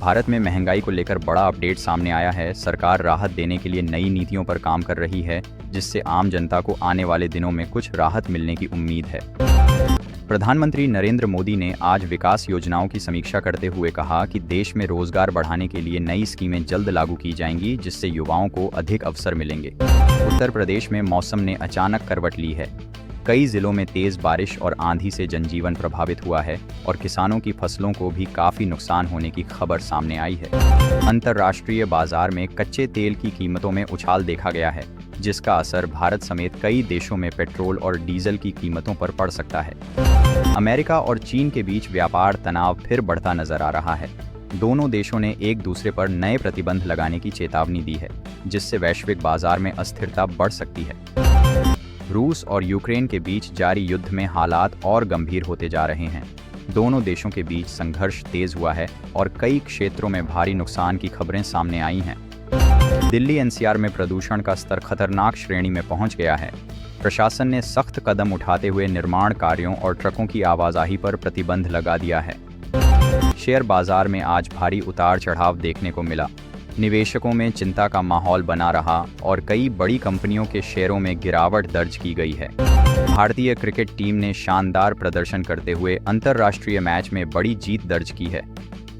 भारत में महंगाई को लेकर बड़ा अपडेट सामने आया है। सरकार राहत देने के लिए नई नीतियों पर काम कर रही है, जिससे आम जनता को आने वाले दिनों में कुछ राहत मिलने की उम्मीद है। प्रधानमंत्री नरेंद्र मोदी ने आज विकास योजनाओं की समीक्षा करते हुए कहा कि देश में रोजगार बढ़ाने के लिए नई स्कीमें जल्द लागू की जाएंगी, जिससे युवाओं को अधिक अवसर मिलेंगे। उत्तर प्रदेश में मौसम ने अचानक करवट ली है। कई जिलों में तेज बारिश और आंधी से जनजीवन प्रभावित हुआ है और किसानों की फसलों को भी काफी नुकसान होने की खबर सामने आई है। अंतर्राष्ट्रीय बाजार में कच्चे तेल की कीमतों में उछाल देखा गया है, जिसका असर भारत समेत कई देशों में पेट्रोल और डीजल की कीमतों पर पड़ सकता है। अमेरिका और चीन के बीच व्यापार तनाव फिर बढ़ता नजर आ रहा है। दोनों देशों ने एक दूसरे पर नए प्रतिबंध लगाने की चेतावनी दी है, जिससे वैश्विक बाजार में अस्थिरता बढ़ सकती है। रूस और यूक्रेन के बीच जारी युद्ध में हालात और गंभीर होते जा रहे हैं। दोनों देशों के बीच संघर्ष तेज हुआ है और कई क्षेत्रों में भारी नुकसान की खबरें सामने आई हैं। दिल्ली एनसीआर में प्रदूषण का स्तर खतरनाक श्रेणी में पहुंच गया है। प्रशासन ने सख्त कदम उठाते हुए निर्माण कार्यों और ट्रकों की आवाजाही पर प्रतिबंध लगा दिया है। शेयर बाजार में आज भारी उतार चढ़ाव देखने को मिला। निवेशकों में चिंता का माहौल बना रहा और कई बड़ी कंपनियों के शेयरों में गिरावट दर्ज की गई है। भारतीय क्रिकेट टीम ने शानदार प्रदर्शन करते हुए अंतर्राष्ट्रीय मैच में बड़ी जीत दर्ज की है।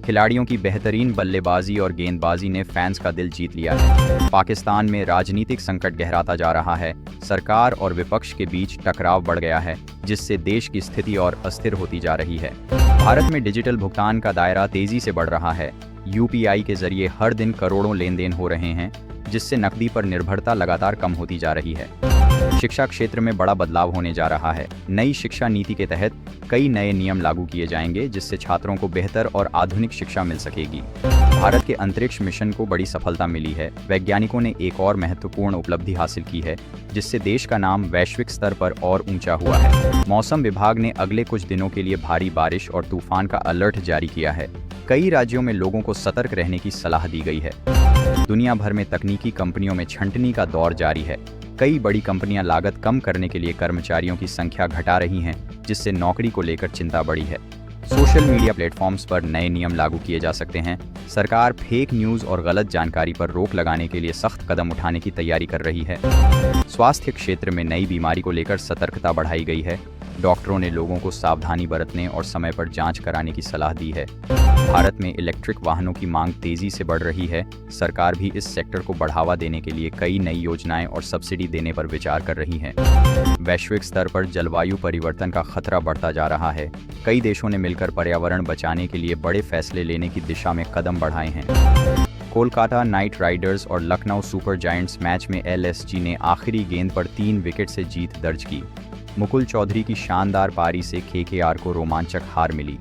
खिलाड़ियों की बेहतरीन बल्लेबाजी और गेंदबाजी ने फैंस का दिल जीत लिया है। पाकिस्तान में राजनीतिक संकट गहराता जा रहा है। सरकार और विपक्ष के बीच टकराव बढ़ गया है, जिससे देश की स्थिति और अस्थिर होती जा रही है। भारत में डिजिटल भुगतान का दायरा तेजी से बढ़ रहा है। यूपीआई के जरिए हर दिन करोड़ों लेन देन हो रहे हैं, जिससे नकदी पर निर्भरता लगातार कम होती जा रही है। शिक्षा क्षेत्र में बड़ा बदलाव होने जा रहा है। नई शिक्षा नीति के तहत कई नए नियम लागू किए जाएंगे, जिससे छात्रों को बेहतर और आधुनिक शिक्षा मिल सकेगी। भारत के अंतरिक्ष मिशन को बड़ी सफलता मिली है। वैज्ञानिकों ने एक और महत्वपूर्ण उपलब्धि हासिल की है, जिससे देश का नाम वैश्विक स्तर पर और ऊंचा हुआ है। मौसम विभाग ने अगले कुछ दिनों के लिए भारी बारिश और तूफान का अलर्ट जारी किया है। कई राज्यों में लोगों को सतर्क रहने की सलाह दी गई है। दुनिया भर में तकनीकी कंपनियों में छंटनी का दौर जारी है। कई बड़ी कंपनियां लागत कम करने के लिए कर्मचारियों की संख्या घटा रही हैं, जिससे नौकरी को लेकर चिंता बढ़ी है। सोशल मीडिया प्लेटफॉर्म्स पर नए नियम लागू किए जा सकते हैं। सरकार फेक न्यूज़ और गलत जानकारी पर रोक लगाने के लिए सख्त कदम उठाने की तैयारी कर रही है। स्वास्थ्य क्षेत्र में नई बीमारी को लेकर सतर्कता बढ़ाई गई है। डॉक्टरों ने लोगों को सावधानी बरतने और समय पर जांच कराने की सलाह दी है। भारत में इलेक्ट्रिक वाहनों की मांग तेजी से बढ़ रही है। सरकार भी इस सेक्टर को बढ़ावा देने के लिए कई नई योजनाएं और सब्सिडी देने पर विचार कर रही है। वैश्विक स्तर पर जलवायु परिवर्तन का खतरा बढ़ता जा रहा है। कई देशों ने मिलकर पर्यावरण बचाने के लिए बड़े फैसले लेने की दिशा में कदम बढ़ाए हैं। कोलकाता नाइट राइडर्स और लखनऊ सुपर जायंट्स मैच में एलएसजी ने आखिरी गेंद पर 3 विकेट से जीत दर्ज की। मुकुल चौधरी की शानदार पारी से केकेआर को रोमांचक हार मिली।